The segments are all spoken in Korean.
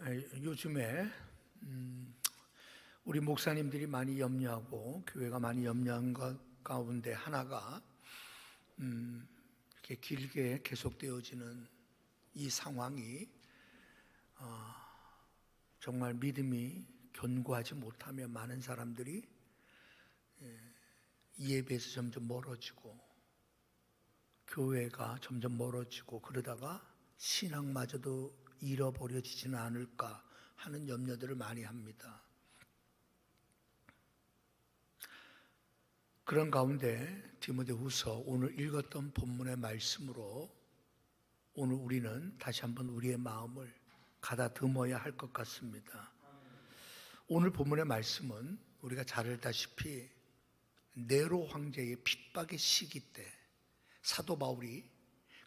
요즘에 우리 목사님들이 많이 염려하고 교회가 많이 염려한 것 가운데 하나가 이렇게 길게 계속되어지는 이 상황이 정말 믿음이 견고하지 못하며 많은 사람들이 이 예배에서 점점 멀어지고 교회가 점점 멀어지고 그러다가 신앙마저도 잃어버려지지는 않을까 하는 염려들을 많이 합니다. 그런 가운데 디모데후서 오늘 읽었던 본문의 말씀으로 오늘 우리는 다시 한번 우리의 마음을 가다듬어야 할 것 같습니다. 오늘 본문의 말씀은 우리가 잘 알다시피 네로 황제의 핍박의 시기 때 사도 바울이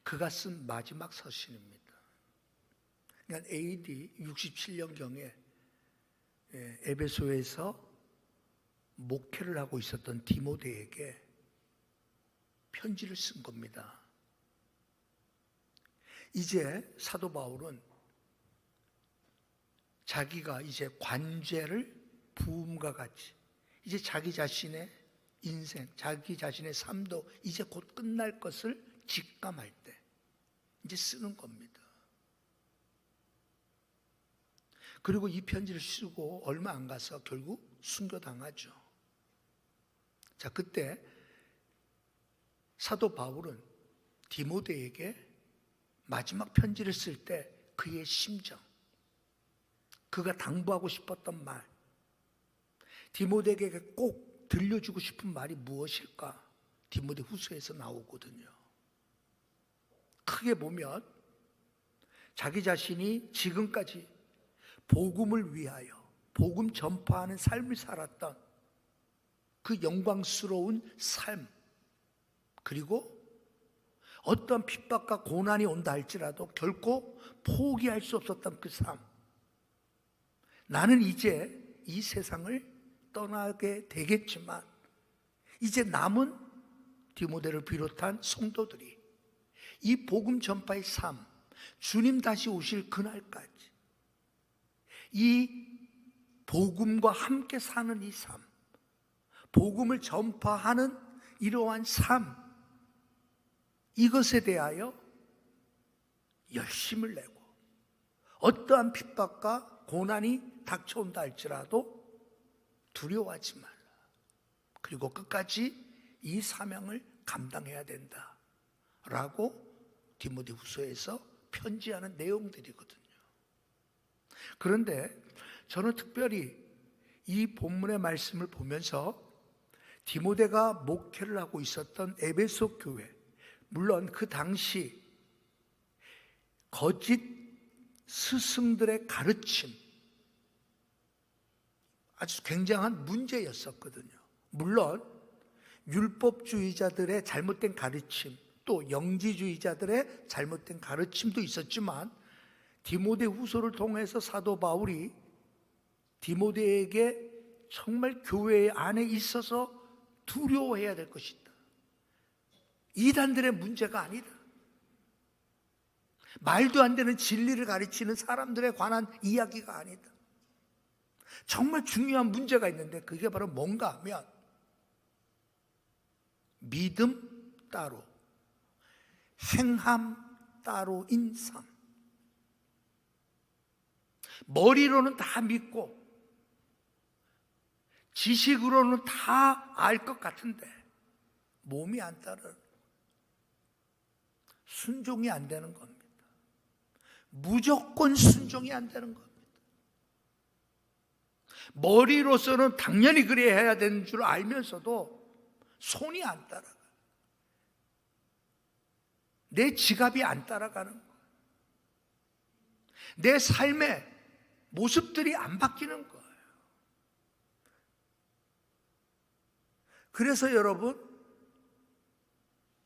그가 쓴 마지막 서신입니다. 그러니까 AD 67년경에 에베소에서 목회를 하고 있었던 디모데에게 편지를 쓴 겁니다. 이제 사도 바울은 자기가 이제 관죄를 부음과 같이 이제 자기 자신의 인생, 자기 자신의 삶도 이제 곧 끝날 것을 직감할 때 이제 쓰는 겁니다. 그리고 이 편지를 쓰고 얼마 안 가서 결국 순교당하죠. 자, 그때 사도 바울은 디모데에게 마지막 편지를 쓸 때 그의 심정, 그가 당부하고 싶었던 말, 디모데에게 꼭 들려주고 싶은 말이 무엇일까? 디모데 후서에서 나오거든요. 크게 보면 자기 자신이 지금까지 복음을 위하여 복음 전파하는 삶을 살았던 그 영광스러운 삶, 그리고 어떤 핍박과 고난이 온다 할지라도 결코 포기할 수 없었던 그 삶, 나는 이제 이 세상을 떠나게 되겠지만 이제 남은 디모데를 비롯한 성도들이 이 복음 전파의 삶, 주님 다시 오실 그날까지 이 복음과 함께 사는 이 삶, 복음을 전파하는 이러한 삶, 이것에 대하여 열심을 내고 어떠한 핍박과 고난이 닥쳐온다 할지라도 두려워하지 말라. 그리고 끝까지 이 사명을 감당해야 된다 라고 디모데 후서에서 편지하는 내용들이거든요. 그런데 저는 특별히 이 본문의 말씀을 보면서 디모데가 목회를 하고 있었던 에베소 교회, 물론 그 당시 거짓 스승들의 가르침, 아주 굉장한 문제였었거든요. 물론 율법주의자들의 잘못된 가르침, 또 영지주의자들의 잘못된 가르침도 있었지만 디모데 후서를 통해서 사도 바울이 디모데에게 정말 교회 안에 있어서 두려워해야 될 것이다. 이단들의 문제가 아니다. 말도 안 되는 진리를 가르치는 사람들에 관한 이야기가 아니다. 정말 중요한 문제가 있는데 그게 바로 뭔가 하면 믿음 따로, 행함 따로인 삶. 머리로는 다 믿고 지식으로는 다 알 것 같은데 몸이 안 따르는, 순종이 안 되는 겁니다. 무조건 순종이 안 되는 겁니다. 머리로서는 당연히 그래야 해야 되는 줄 알면서도 손이 안 따라가요. 내 지갑이 안 따라가는 거예요. 내 삶의 모습들이 안 바뀌는 거예요. 그래서 여러분,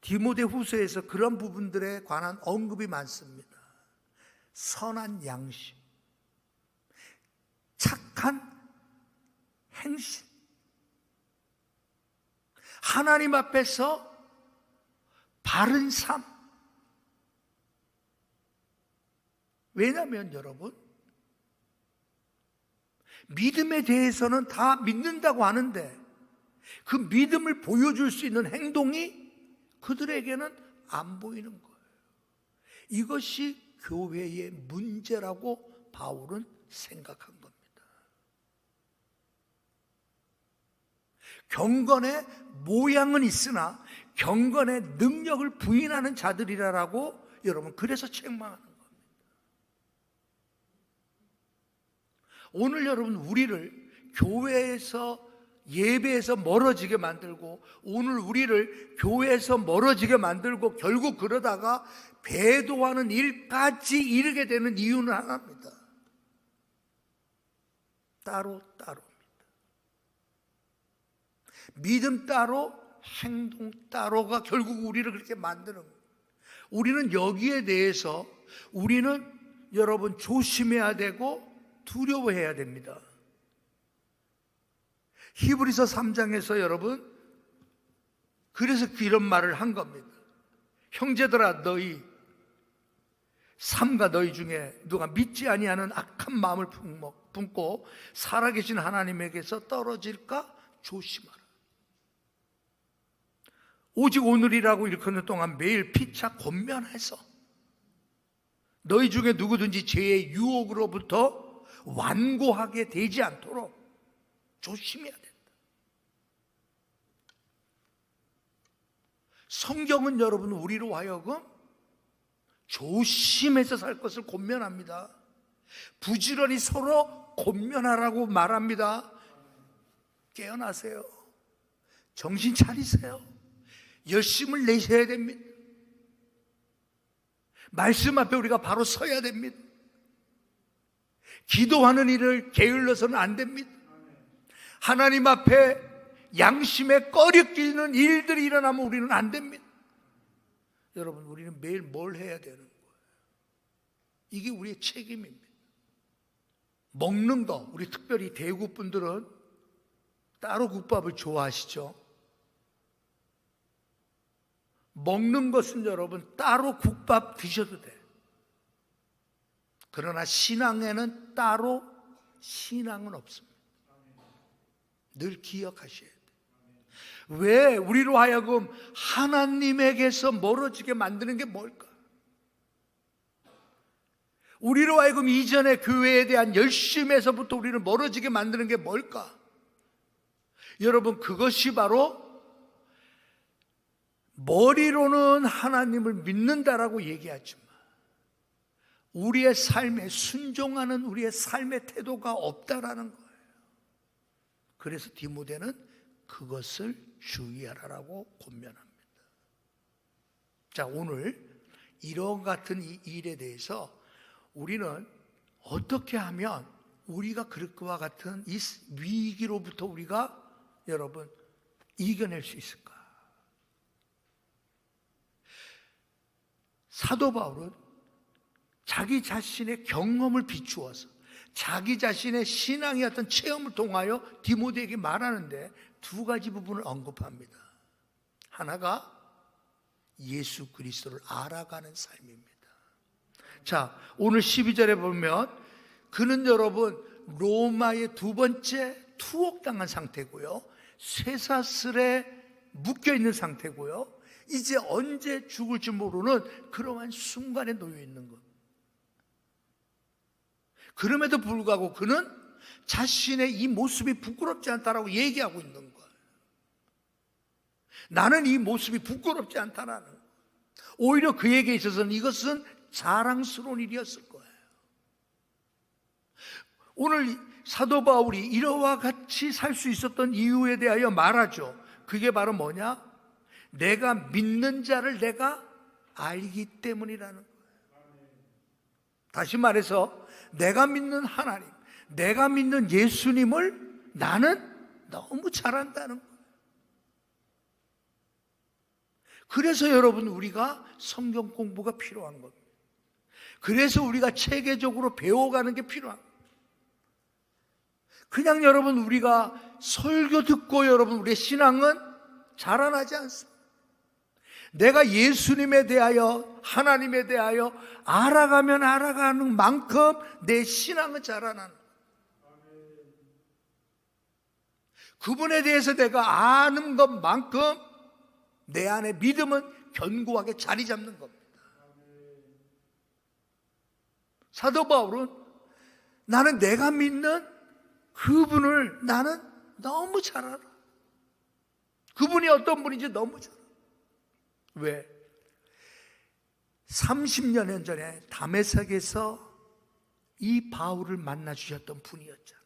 디모데 후서에서 그런 부분들에 관한 언급이 많습니다. 선한 양심, 착한 행실, 하나님 앞에서 바른 삶. 왜냐하면 여러분, 믿음에 대해서는 다 믿는다고 하는데 그 믿음을 보여줄 수 있는 행동이 그들에게는 안 보이는 거예요. 이것이 교회의 문제라고 바울은 생각한 겁니다. 경건의 모양은 있으나 경건의 능력을 부인하는 자들이라고 여러분 그래서 책망하는 겁니다. 오늘 여러분 우리를 교회에서 예배에서 멀어지게 만들고 오늘 우리를 교회에서 멀어지게 만들고 결국 그러다가 배도하는 일까지 이르게 되는 이유는 하나입니다. 따로입니다. 믿음 따로 행동 따로가 결국 우리를 그렇게 만드는 거예요. 우리는 여기에 대해서 우리는 여러분 조심해야 되고 두려워해야 됩니다. 히브리서 3장에서 여러분 그래서 이런 말을 한 겁니다. 형제들아 너희 삼가 너희 중에 누가 믿지 아니하는 악한 마음을 품고 살아계신 하나님에게서 떨어질까 조심하라. 오직 오늘이라고 일컫는 동안 매일 피차 권면해서 너희 중에 누구든지 죄의 유혹으로부터 완고하게 되지 않도록 조심해야 된다. 성경은 여러분 우리로 하여금 조심해서 살 것을 권면합니다. 부지런히 서로 권면하라고 말합니다. 깨어나세요. 정신 차리세요. 열심을 내셔야 됩니다. 말씀 앞에 우리가 바로 서야 됩니다. 기도하는 일을 게을러서는 안 됩니다. 하나님 앞에 양심에 꺼리끼는 일들이 일어나면 우리는 안 됩니다. 여러분 우리는 매일 뭘 해야 되는 거예요? 이게 우리의 책임입니다. 먹는 거, 우리 특별히 대구 분들은 따로 국밥을 좋아하시죠? 먹는 것은 여러분 따로 국밥 드셔도 돼. 그러나 신앙에는 따로 신앙은 없습니다. 늘 기억하셔야 돼요. 왜 우리로 하여금 하나님에게서 멀어지게 만드는 게 뭘까? 우리로 하여금 이전의 교회에 대한 열심에서부터 우리를 멀어지게 만드는 게 뭘까? 여러분 그것이 바로 머리로는 하나님을 믿는다라고 얘기하지만 우리의 삶에 순종하는 우리의 삶의 태도가 없다라는 거예요. 그래서 디모데는 그것을 주의하라고 권면합니다. 자, 오늘 이런 같은 이 일에 대해서 우리는 어떻게 하면 우리가 그것과 같은 이 위기로부터 우리가 여러분 이겨낼 수 있을까? 사도 바울은 자기 자신의 경험을 비추어서 자기 자신의 신앙의 어떤 체험을 통하여 디모데에게 말하는데 두 가지 부분을 언급합니다. 하나가 예수 그리스도를 알아가는 삶입니다. 자, 오늘 12절에 보면 그는 여러분 로마의 두 번째 투옥당한 상태고요, 쇠사슬에 묶여있는 상태고요, 이제 언제 죽을지 모르는 그러한 순간에 놓여 있는 것. 그럼에도 불구하고 그는 자신의 이 모습이 부끄럽지 않다라고 얘기하고 있는 거예요. 나는 이 모습이 부끄럽지 않다라는 거예요. 오히려 그에게 있어서는 이것은 자랑스러운 일이었을 거예요. 오늘 사도 바울이 이러와 같이 살 수 있었던 이유에 대하여 말하죠. 그게 바로 뭐냐? 내가 믿는 자를 내가 알기 때문이라는 거예요. 다시 말해서 내가 믿는 하나님, 내가 믿는 예수님을 나는 너무 잘 안다는 거예요. 그래서 여러분 우리가 성경 공부가 필요한 겁니다. 그래서 우리가 체계적으로 배워가는 게 필요한 겁니다. 그냥 여러분 우리가 설교 듣고 여러분 우리의 신앙은 자라나지 않습니다. 내가 예수님에 대하여 하나님에 대하여 알아가면 알아가는 만큼 내 신앙은 자라나는 거예요. 그분에 대해서 내가 아는 것만큼 내 안에 믿음은 견고하게 자리 잡는 겁니다. 사도 바울은 나는 내가 믿는 그분을 나는 너무 잘 알아. 그분이 어떤 분인지 너무 잘 알아. 왜? 30년 전에 다메섹에서 이 바울을 만나 주셨던 분이었잖아요.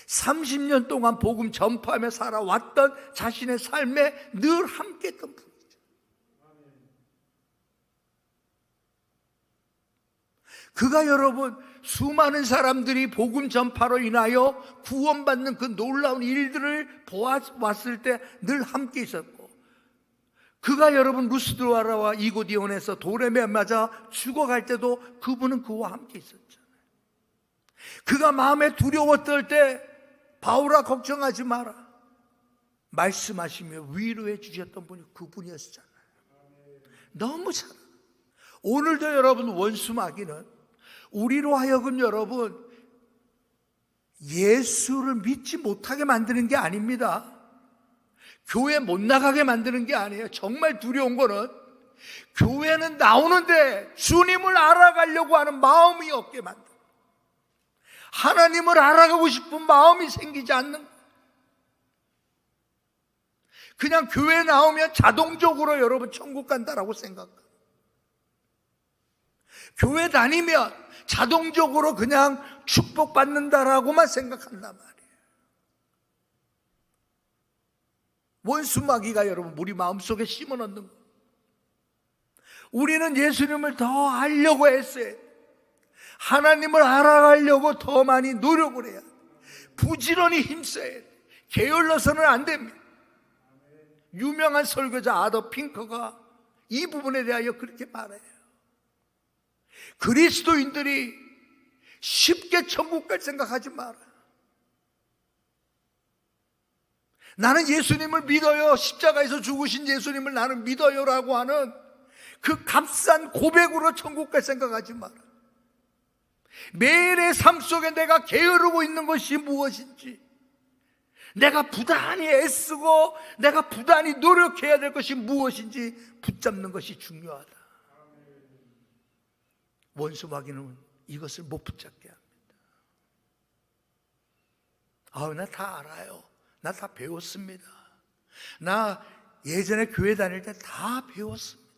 30년 동안 복음 전파하며 살아왔던 자신의 삶에 늘 함께했던 분이죠. 그가 여러분 수많은 사람들이 복음 전파로 인하여 구원받는 그 놀라운 일들을 보았을 때 늘 함께 있었고, 그가 여러분 루스드라와 이고디온에서 돌에 맞아 죽어갈 때도 그분은 그와 함께 있었잖아요. 그가 마음에 두려워 떨 때 바울아 걱정하지 마라 말씀하시며 위로해 주셨던 분이 그분이었잖아요. 너무 잘 알아요. 오늘도 여러분 원수 마귀는 우리로 하여금 여러분 예수를 믿지 못하게 만드는 게 아닙니다. 교회 못 나가게 만드는 게 아니에요. 정말 두려운 거는 교회는 나오는데 주님을 알아가려고 하는 마음이 없게 만들어요. 하나님을 알아가고 싶은 마음이 생기지 않는 거예요. 그냥 교회 나오면 자동적으로 여러분 천국 간다라고 생각해요. 교회 다니면 자동적으로 그냥 축복받는다라고만 생각한단 말이에요. 원수 마귀가 여러분 우리 마음속에 심어넣는 거예요. 우리는 예수님을 더 알려고 했어요. 하나님을 알아가려고 더 많이 노력을 해야 돼요. 부지런히 힘써야 돼요. 게을러서는 안 됩니다. 유명한 설교자 아더 핑커가 이 부분에 대하여 그렇게 말해요. 그리스도인들이 쉽게 천국 갈 생각하지 마라. 나는 예수님을 믿어요. 십자가에서 죽으신 예수님을 나는 믿어요라고 하는 그 값싼 고백으로 천국 갈 생각하지 마라. 매일의 삶 속에 내가 게으르고 있는 것이 무엇인지, 내가 부단히 애쓰고 내가 부단히 노력해야 될 것이 무엇인지 붙잡는 것이 중요하다. 원수 마귀는 이것을 못 붙잡게 합니다. 나 다 알아요. 나 다 배웠습니다. 나 예전에 교회 다닐 때 다 배웠습니다.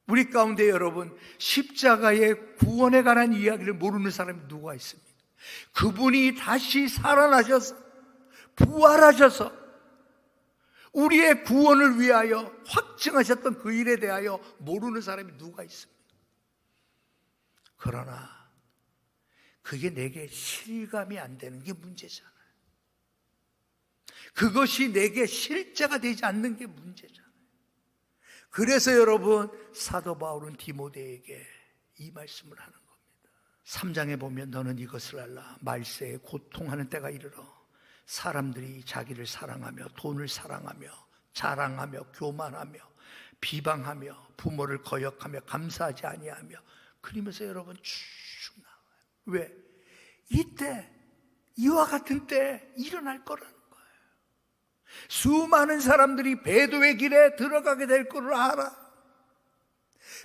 우리 가운데 여러분 십자가의 구원에 관한 이야기를 모르는 사람이 누가 있습니까? 그분이 다시 살아나셔서 부활하셔서 우리의 구원을 위하여 확증하셨던 그 일에 대하여 모르는 사람이 누가 있습니까? 그러나 그게 내게 실감이 안 되는 게 문제잖아요. 그것이 내게 실제가 되지 않는 게 문제잖아요. 그래서 여러분 사도 바울은 디모데에게 이 말씀을 하는 겁니다. 3장에 보면 너는 이것을 알라. 말세에 고통하는 때가 이르러 사람들이 자기를 사랑하며 돈을 사랑하며 자랑하며 교만하며 비방하며 부모를 거역하며 감사하지 아니하며, 그러면서 여러분 쭉 나와요. 왜? 이때 이와 같은 때 일어날 거라는 거예요. 수많은 사람들이 배도의 길에 들어가게 될 거를 알아.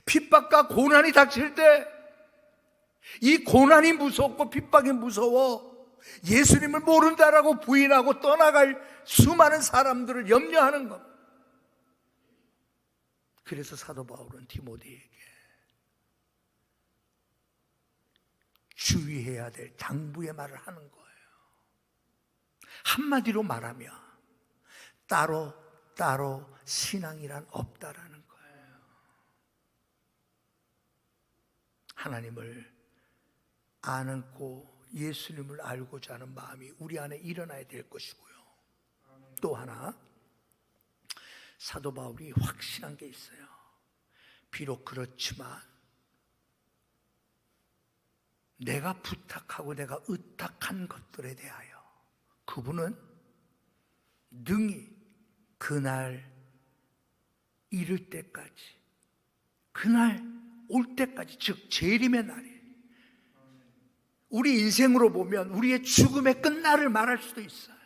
핍박과 고난이 닥칠 때 이 고난이 무섭고 핍박이 무서워 예수님을 모른다라고 부인하고 떠나갈 수많은 사람들을 염려하는 것. 그래서 사도 바울은 디모데에게 주의해야 될 당부의 말을 하는 거예요. 한마디로 말하면 따로 신앙이란 없다라는 거예요. 하나님을 아는고 예수님을 알고자 하는 마음이 우리 안에 일어나야 될 것이고요. 또 하나 사도 바울이 확신한 게 있어요. 비록 그렇지만 내가 부탁하고 내가 의탁한 것들에 대하여 그분은 능히 그날 이를 때까지, 그날 올 때까지, 즉 재림의 날이, 우리 인생으로 보면 우리의 죽음의 끝날을 말할 수도 있어요.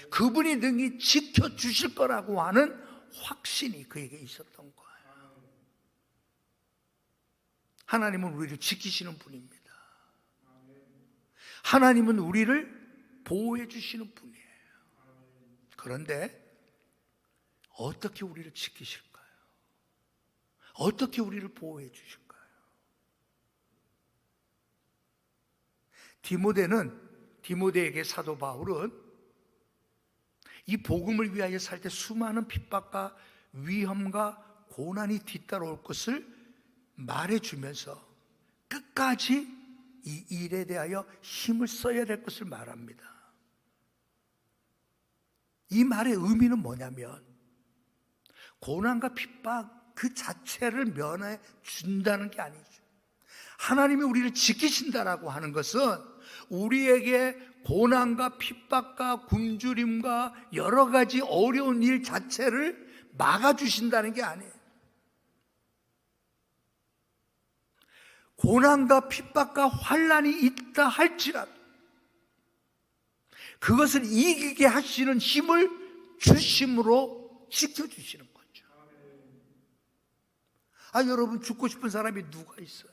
그분이 능히 지켜주실 거라고 하는 확신이 그에게 있었던 거예요. 하나님은 우리를 지키시는 분입니다. 하나님은 우리를 보호해 주시는 분이에요. 그런데 어떻게 우리를 지키실까요? 어떻게 우리를 보호해 주실까요? 디모데에게 사도 바울은 이 복음을 위하여 살 때 수많은 핍박과 위험과 고난이 뒤따라올 것을 말해주면서 끝까지 이 일에 대하여 힘을 써야 될 것을 말합니다. 이 말의 의미는 뭐냐면 고난과 핍박 그 자체를 면해 준다는 게 아니죠. 하나님이 우리를 지키신다라고 하는 것은 우리에게 고난과 핍박과 굶주림과 여러 가지 어려운 일 자체를 막아주신다는 게 아니에요. 고난과 핍박과 환난이 있다 할지라도 그것을 이기게 하시는 힘을 주심으로 지켜주시는 거죠. 여러분, 죽고 싶은 사람이 누가 있어요?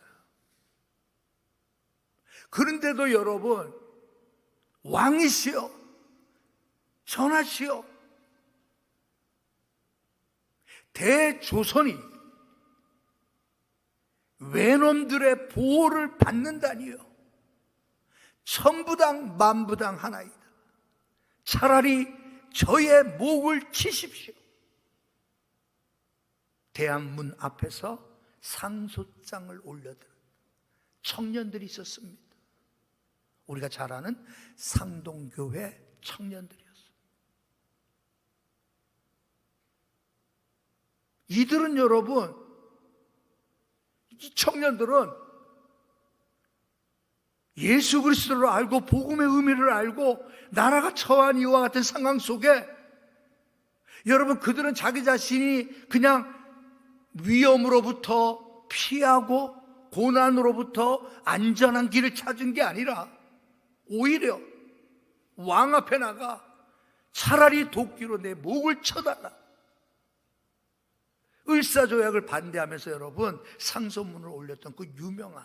그런데도 여러분, 왕이시여, 전하시여, 대조선이 외놈들의 보호를 받는다니요. 천부당 만부당 하나이다. 차라리 저의 목을 치십시오. 대한문 앞에서 상소장을 올려드는 청년들이 있었습니다. 우리가 잘 아는 상동교회 청년들이었어요. 이들은 여러분, 이 청년들은 예수 그리스도를 알고 복음의 의미를 알고 나라가 처한 이와 같은 상황 속에 여러분, 그들은 자기 자신이 그냥 위험으로부터 피하고 고난으로부터 안전한 길을 찾은 게 아니라 오히려 왕 앞에 나가 차라리 도끼로 내 목을 쳐달라, 을사조약을 반대하면서 여러분 상소문을 올렸던 그 유명한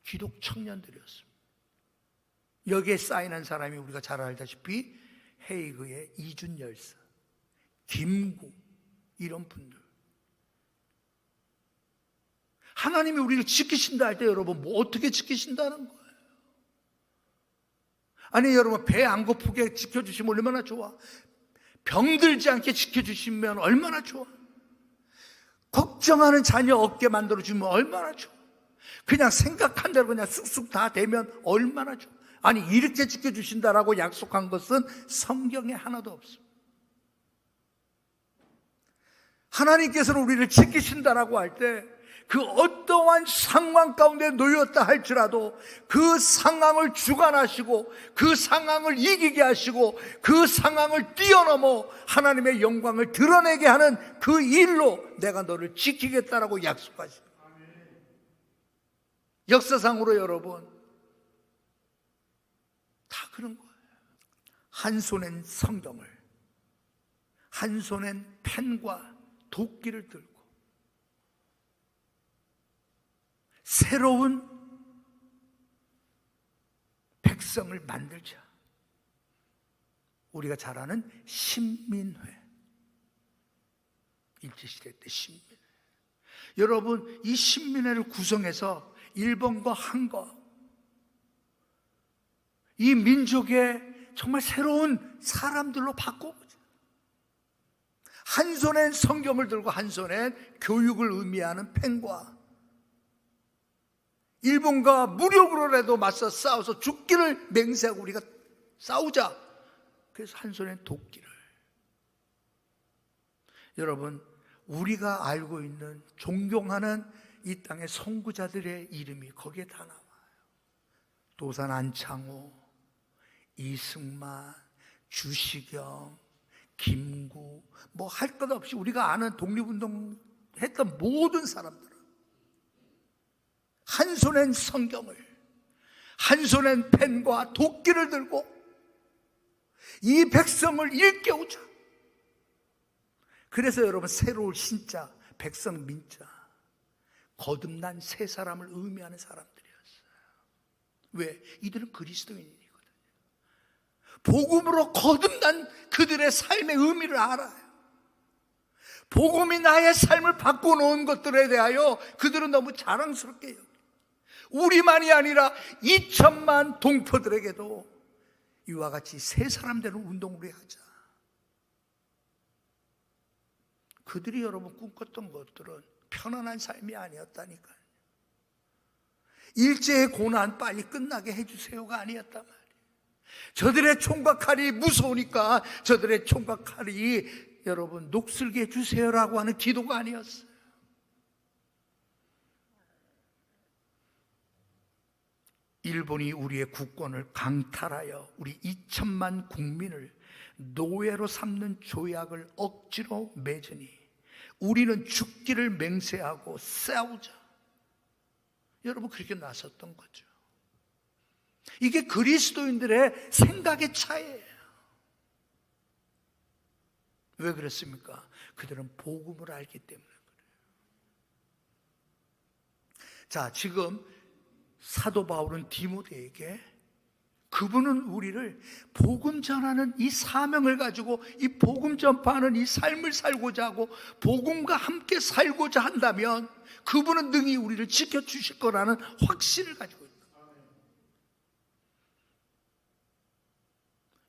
기독 청년들이었습니다. 여기에 사인한 사람이 우리가 잘 알다시피 헤이그의 이준 열사, 김구, 이런 분들. 하나님이 우리를 지키신다 할 때 여러분 뭐 어떻게 지키신다는 거예요? 아니 여러분, 배 안 고프게 지켜주시면 얼마나 좋아. 병들지 않게 지켜주시면 얼마나 좋아. 걱정하는 자녀 없게 만들어주면 얼마나 좋아. 그냥 생각한 대로 그냥 쑥쑥 다 되면 얼마나 좋아. 아니 이렇게 지켜주신다라고 약속한 것은 성경에 하나도 없습니다. 하나님께서는 우리를 지키신다라고 할 때 그 어떠한 상황 가운데 놓였다 할지라도 그 상황을 주관하시고 그 상황을 이기게 하시고 그 상황을 뛰어넘어 하나님의 영광을 드러내게 하는 그 일로 내가 너를 지키겠다라고 약속하십니다. 역사상으로 여러분 다 그런 거예요. 한 손엔 성경을, 한 손엔 펜과 도끼를 들고 새로운 백성을 만들자. 우리가 잘 아는 신민회, 일제시대 때 신민회. 여러분, 이 신민회를 구성해서 일본과 한국, 이 민족의 정말 새로운 사람들로 바꿔보자. 한 손엔 성경을 들고 한 손엔 교육을 의미하는 펜과 일본과 무력으로라도 맞서 싸워서 죽기를 맹세하고 우리가 싸우자. 그래서 한 손엔 도끼를. 여러분, 우리가 알고 있는 존경하는 이 땅의 선구자들의 이름이 거기에 다 나와요. 도산 안창호, 이승만, 주시경, 김구, 뭐 할 것 없이 우리가 아는 독립운동 했던 모든 사람들은 한 손엔 성경을, 한 손엔 펜과 도끼를 들고 이 백성을 일깨우자. 그래서 여러분 새로울 신자, 백성 민자, 거듭난 새 사람을 의미하는 사람들이었어요. 왜? 이들은 그리스도인이거든요. 복음으로 거듭난 그들의 삶의 의미를 알아요. 복음이 나의 삶을 바꿔놓은 것들에 대하여 그들은 너무 자랑스럽게 여겨요. 우리만이 아니라 2천만 동포들에게도 이와 같이 새 사람 되는 운동을 우리 하자. 그들이 여러분 꿈꿨던 것들은 편안한 삶이 아니었다니까요. 일제의 고난 빨리 끝나게 해주세요가 아니었단 말이에요. 저들의 총과 칼이 무서우니까 저들의 총과 칼이 여러분 녹슬게 해주세요라고 하는 기도가 아니었어요. 일본이 우리의 국권을 강탈하여 우리 2천만 국민을 노예로 삼는 조약을 억지로 맺으니 우리는 죽기를 맹세하고 싸우자. 여러분 그렇게 나섰던 거죠. 이게 그리스도인들의 생각의 차이예요. 왜 그랬습니까? 그들은 복음을 알기 때문에 그래요. 자, 지금 사도 바울은 디모데에게 그분은 우리를 복음 전하는 이 사명을 가지고 이 복음 전파하는 이 삶을 살고자 하고 복음과 함께 살고자 한다면 그분은 능히 우리를 지켜주실 거라는 확신을 가지고 있다.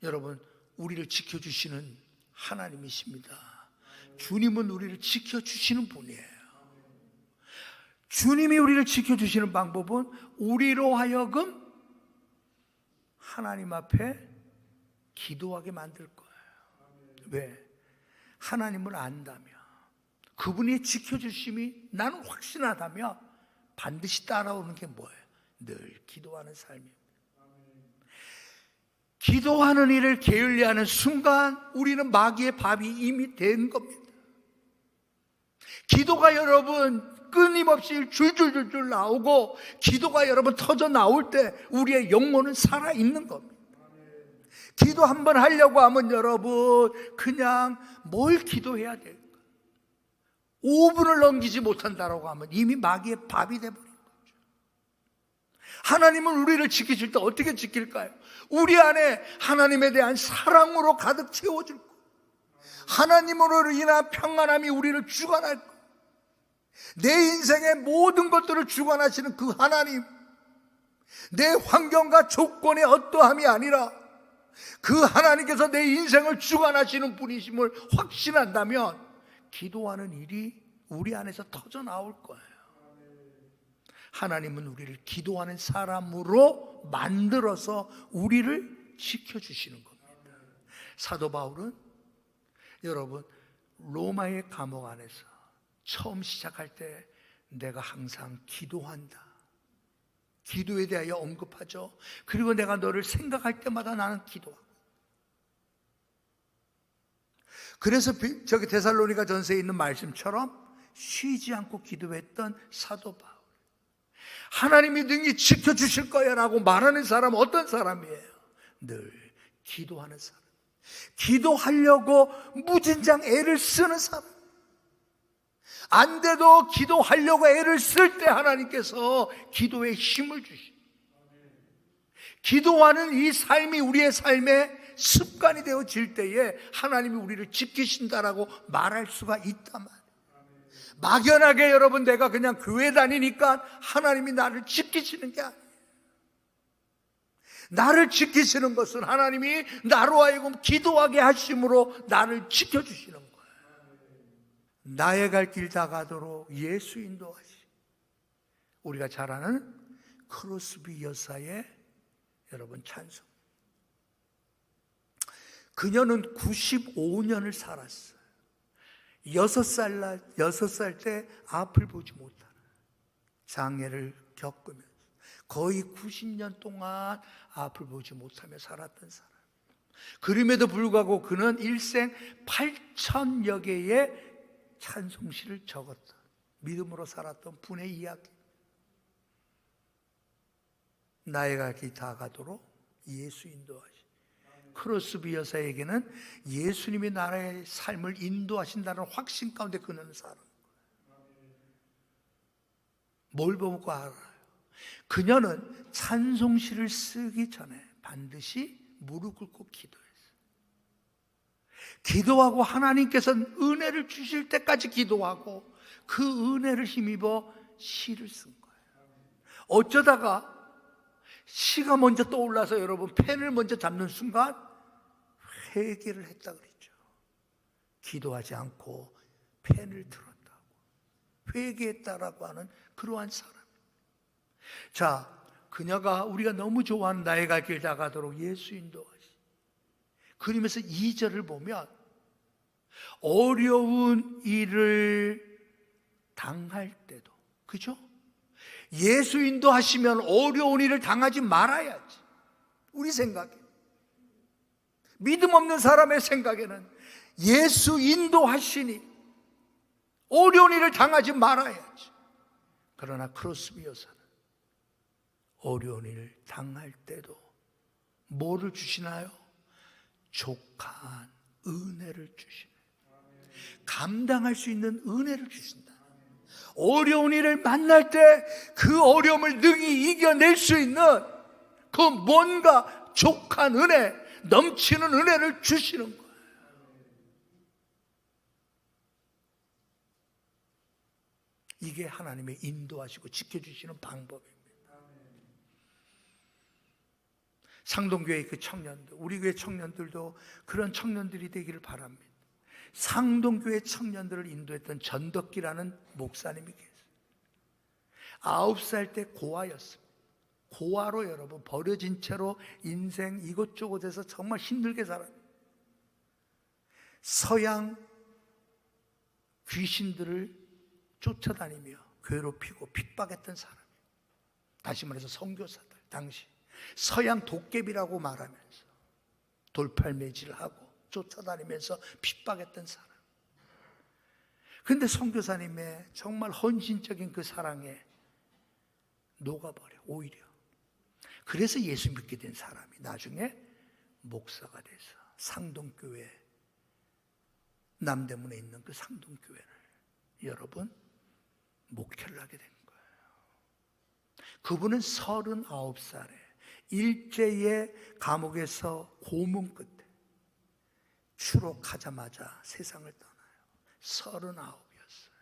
여러분, 우리를 지켜주시는 하나님이십니다. 주님은 우리를 지켜주시는 분이에요. 주님이 우리를 지켜주시는 방법은 우리로 하여금 하나님 앞에 기도하게 만들 거예요. 왜? 하나님을 안다며, 그분이 지켜주심이 나는 확신하다며 반드시 따라오는 게 뭐예요? 늘 기도하는 삶입니다. 기도하는 일을 게을리하는 순간 우리는 마귀의 밥이 이미 된 겁니다. 기도가 여러분 끊임없이 줄줄줄줄 나오고 기도가 여러분 터져 나올 때 우리의 영혼은 살아있는 겁니다. 기도 한번 하려고 하면 여러분 그냥 뭘 기도해야 될까? 5분을 넘기지 못한다라고 하면 이미 마귀의 밥이 돼버린 거죠. 하나님은 우리를 지키실 때 어떻게 지킬까요? 우리 안에 하나님에 대한 사랑으로 가득 채워줄 거예요. 하나님으로 인한 평안함이 우리를 주관할 거예요. 내 인생의 모든 것들을 주관하시는 그 하나님, 내 환경과 조건의 어떠함이 아니라 그 하나님께서 내 인생을 주관하시는 분이심을 확신한다면 기도하는 일이 우리 안에서 터져 나올 거예요. 하나님은 우리를 기도하는 사람으로 만들어서 우리를 지켜주시는 겁니다. 사도 바울은 여러분 로마의 감옥 안에서 처음 시작할 때 내가 항상 기도한다, 기도에 대하여 언급하죠. 그리고 내가 너를 생각할 때마다 나는 기도하고. 그래서 저기 데살로니가 전서에 있는 말씀처럼 쉬지 않고 기도했던 사도 바울, 하나님이 능히 지켜주실 거야 라고 말하는 사람은 어떤 사람이에요? 늘 기도하는 사람, 기도하려고 무진장 애를 쓰는 사람. 안 돼도 기도하려고 애를 쓸 때 하나님께서 기도에 힘을 주십니다. 기도하는 이 삶이 우리의 삶의 습관이 되어질 때에 하나님이 우리를 지키신다라고 말할 수가 있단 말이에요. 막연하게 여러분 내가 그냥 교회 다니니까 하나님이 나를 지키시는 게 아니에요. 나를 지키시는 것은 하나님이 나로 하여금 기도하게 하심으로 나를 지켜주시는 거예요. 나의 갈 길 다 가도록 예수 인도하시. 우리가 잘 아는 크로스비 여사의 여러분 찬송. 그녀는 95년을 살았어요. 6살 때 앞을 보지 못하는 장애를 겪으면서 거의 90년 동안 앞을 보지 못하며 살았던 사람. 그럼에도 불구하고 그는 일생 8,000여 개의 찬송시를 적었다. 믿음으로 살았던 분의 이야기. 나의 갈 길 다 가도록 예수 인도하시. 크로스비 여사에게는 예수님이 나라의 삶을 인도하신다는 확신 가운데 그는 살아. 뭘 보고 알아요? 그녀는 찬송시를 쓰기 전에 반드시 무릎 꿇고 기도했어요. 기도하고 하나님께서는 은혜를 주실 때까지 기도하고 그 은혜를 힘입어 시를 쓴 거예요. 어쩌다가 시가 먼저 떠올라서 여러분 펜을 먼저 잡는 순간 회개를 했다 그랬죠. 기도하지 않고 펜을 들었다고 회개했다라고 하는 그러한 사람. 자, 그녀가 우리가 너무 좋아하는 나의 갈 길 나가도록 예수 인도하시. 그러면서 2절을 보면 어려운 일을 당할 때도, 그죠? 예수 인도하시면 어려운 일을 당하지 말아야지. 우리 생각에, 믿음 없는 사람의 생각에는 예수 인도하시니 어려운 일을 당하지 말아야지. 그러나 크로스비 여사는 어려운 일을 당할 때도 뭐를 주시나요? 족한 은혜를 주시네. 감당할 수 있는 은혜를 주신다. 어려운 일을 만날 때 그 어려움을 능히 이겨낼 수 있는 그 뭔가 족한 은혜, 넘치는 은혜를 주시는 거예요. 이게 하나님의 인도하시고 지켜주시는 방법입니다. 상동교회 그 청년들, 우리 교회 청년들도 그런 청년들이 되기를 바랍니다. 상동교회 청년들을 인도했던 전덕기라는 목사님이 계세요. 9살 때 고아였습니다. 고아로 여러분 버려진 채로 인생 이곳저곳에서 정말 힘들게 살았어요. 서양 귀신들을 쫓아다니며 괴롭히고 핍박했던 사람. 다시 말해서 선교사들 당시 서양 도깨비라고 말하면서 돌팔매질하고 쫓아다니면서 핍박했던 사람. 근데 선교사님의 정말 헌신적인 그 사랑에 녹아버려 오히려. 그래서 예수 믿게 된 사람이 나중에 목사가 돼서 상동교회, 남대문에 있는 그 상동교회를 여러분 목회를 하게 된 거예요. 그분은 39살에 일제의 감옥에서 고문 끝에 추록하자마자 세상을 떠나요. 39이었어요.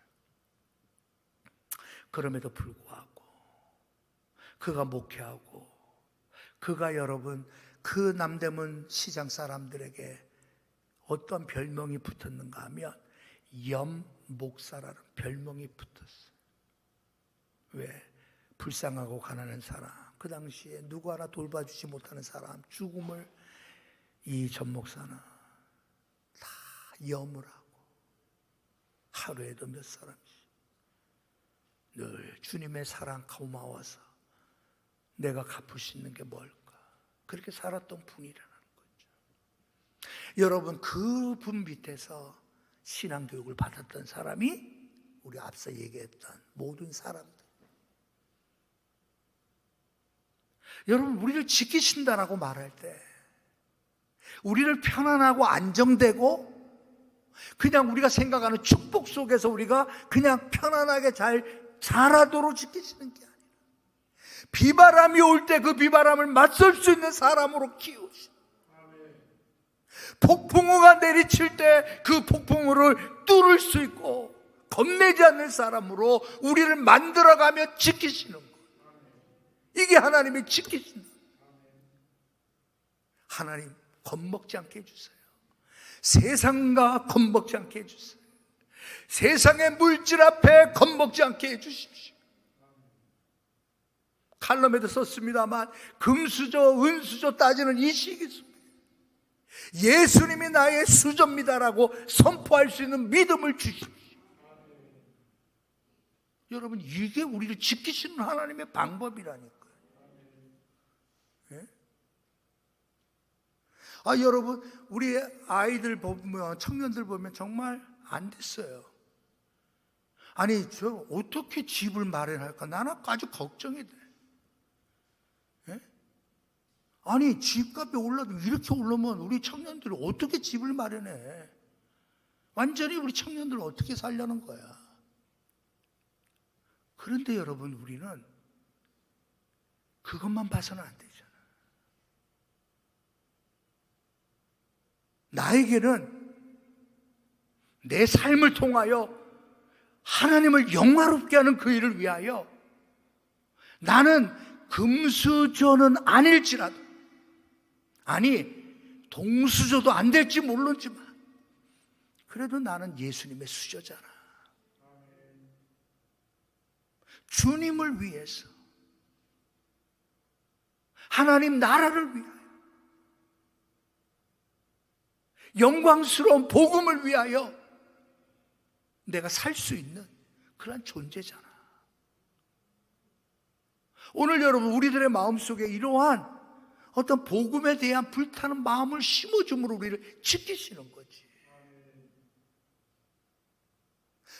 그럼에도 불구하고 그가 목회하고 그가 여러분 그 남대문 시장 사람들에게 어떤 별명이 붙었는가 하면 염 목사라는 별명이 붙었어요. 왜? 불쌍하고 가난한 사람, 그 당시에 누구 하나 돌봐주지 못하는 사람, 죽음을 이 전 목사는 다 염을 하고 하루에도 몇 사람씩 늘 주님의 사랑 고마워서 내가 갚을 수 있는 게 뭘까? 그렇게 살았던 분이라는 거죠. 여러분 그분 밑에서 신앙교육을 받았던 사람이 우리 앞서 얘기했던 모든 사람들. 여러분 우리를 지키신다라고 말할 때 우리를 편안하고 안정되고 그냥 우리가 생각하는 축복 속에서 우리가 그냥 편안하게 잘 자라도록 지키시는 게 아니라 비바람이 올 때 그 비바람을 맞설 수 있는 사람으로 키우시고 폭풍우가 내리칠 때 그 폭풍우를 뚫을 수 있고 겁내지 않는 사람으로 우리를 만들어가며 지키시는 거예요. 이게 하나님이 지키신다. 하나님 겁먹지 않게 해주세요. 세상과 겁먹지 않게 해주세요. 세상의 물질 앞에 겁먹지 않게 해주십시오. 칼럼에도 썼습니다만 금수저 은수저 따지는 이 시기 속에 예수님이 나의 수저입니다라고 선포할 수 있는 믿음을 주십시오. 여러분 이게 우리를 지키시는 하나님의 방법이라니까요. 예? 여러분 우리 아이들 보면 청년들 보면 정말 안 됐어요. 아니 저 어떻게 집을 마련할까? 나는 아주 걱정이 돼. 예? 아니 집값이 올라도 이렇게 오르면 우리 청년들이 어떻게 집을 마련해? 완전히 우리 청년들 어떻게 살려는 거야? 그런데 여러분, 우리는 그것만 봐서는 안 되잖아. 나에게는 내 삶을 통하여 하나님을 영화롭게 하는 그 일을 위하여 나는 금수저는 아닐지라도, 아니 동수저도 안 될지 모르지만 그래도 나는 예수님의 수저잖아. 주님을 위해서, 하나님 나라를 위하여, 영광스러운 복음을 위하여 내가 살 수 있는 그런 존재잖아. 오늘 여러분, 우리들의 마음속에 이러한 어떤 복음에 대한 불타는 마음을 심어줌으로 우리를 지키시는 거지.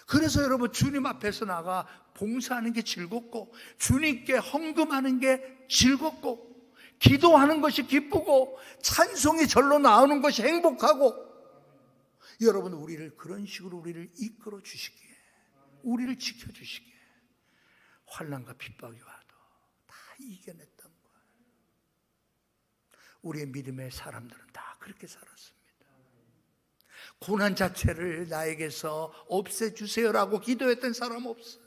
그래서 여러분, 주님 앞에서 나가 봉사하는 게 즐겁고, 주님께 헌금하는 게 즐겁고, 기도하는 것이 기쁘고, 찬송이 절로 나오는 것이 행복하고, 여러분, 우리를 그런 식으로 우리를 이끌어 주시기에, 우리를 지켜 주시기에 환난과 핍박이 와도 다 이겨냈던 거예요. 우리의 믿음의 사람들은 다 그렇게 살았습니다. 고난 자체를 나에게서 없애주세요라고 기도했던 사람 없어요.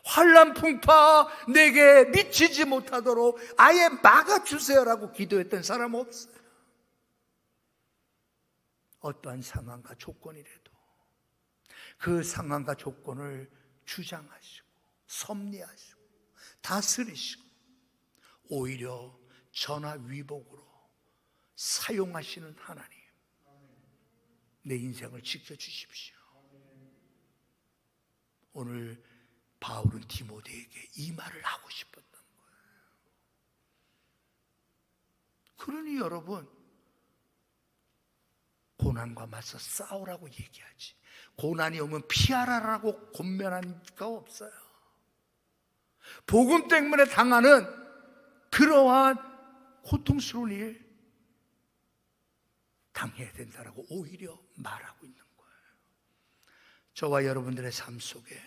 환난 풍파 내게 미치지 못하도록 아예 막아주세요라고 기도했던 사람 없어요. 어떠한 상황과 조건이라도 그 상황과 조건을 주장하시고 섭리하시고 다스리시고 오히려 전화위복으로 사용하시는 하나님, 내 인생을 지켜주십시오. 오늘 바울은 디모데에게 이 말을 하고 싶었던 거예요. 그러니 여러분, 고난과 맞서 싸우라고 얘기하지, 고난이 오면 피하라라고 권면한 가 없어요. 복음 때문에 당하는 그러한 고통스러운 일 당해야 된다라고 오히려 말하고 있는 거예요. 저와 여러분들의 삶 속에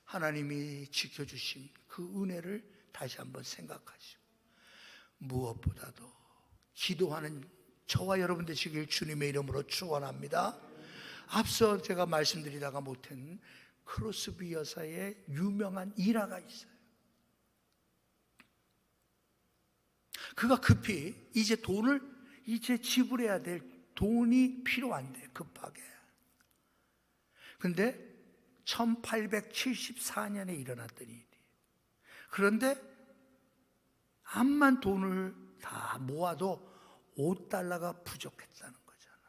하나님이 지켜주신 그 은혜를 다시 한번 생각하시고, 무엇보다도 기도하는 저와 여러분 되시길 주님의 이름으로 축원합니다. 앞서 제가 말씀드리다가 못한 크로스비 여사의 유명한 일화가 있어요. 그가 급히 이제 지불해야 될 돈이 필요한데, 급하게. 근데 1874년에 일어났던 일이에요. 그런데 암만 돈을 다 모아도 $5가 부족했다는 거잖아요.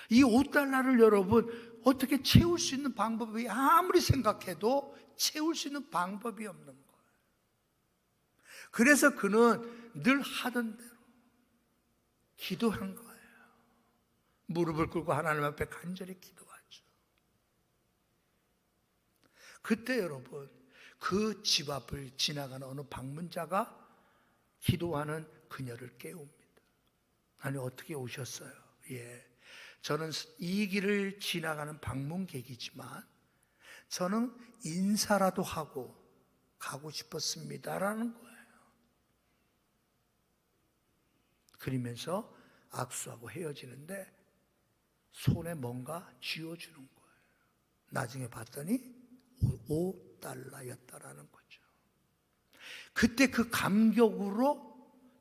이 $5를 여러분 어떻게 채울 수 있는 방법이, 아무리 생각해도 채울 수 있는 방법이 없는 거예요. 그래서 그는 늘 하던 대로 기도한 거예요. 무릎을 꿇고 하나님 앞에 간절히 기도하죠. 그때 여러분, 그 집 앞을 지나가는 어느 방문자가 기도하는 그녀를 깨웁니다. 아니, 어떻게 오셨어요? 예, 저는 이 길을 지나가는 방문객이지만 저는 인사라도 하고 가고 싶었습니다라는 거예요. 그러면서 악수하고 헤어지는데 손에 뭔가 쥐어주는 거예요. 나중에 봤더니 $5였다라는 거죠. 그때 그 감격으로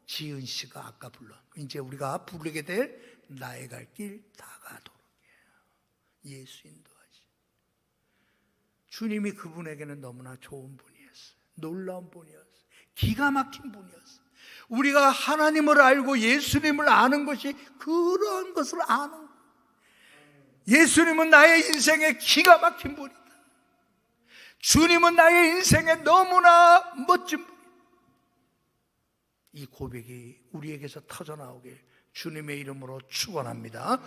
지은 씨가 아까 불러, 이제 우리가 부르게 될 나의 갈 길 다가도록이에요. 예수 인도하시. 주님이 그분에게는 너무나 좋은 분이었어요. 놀라운 분이었어요. 기가 막힌 분이었어요. 우리가 하나님을 알고 예수님을 아는 것이 그런 것을 아는 거예요. 예수님은 나의 인생에 기가 막힌 분이다. 주님은 나의 인생에 너무나 멋진 분이다. 이 고백이 우리에게서 터져나오길 주님의 이름으로 축원합니다.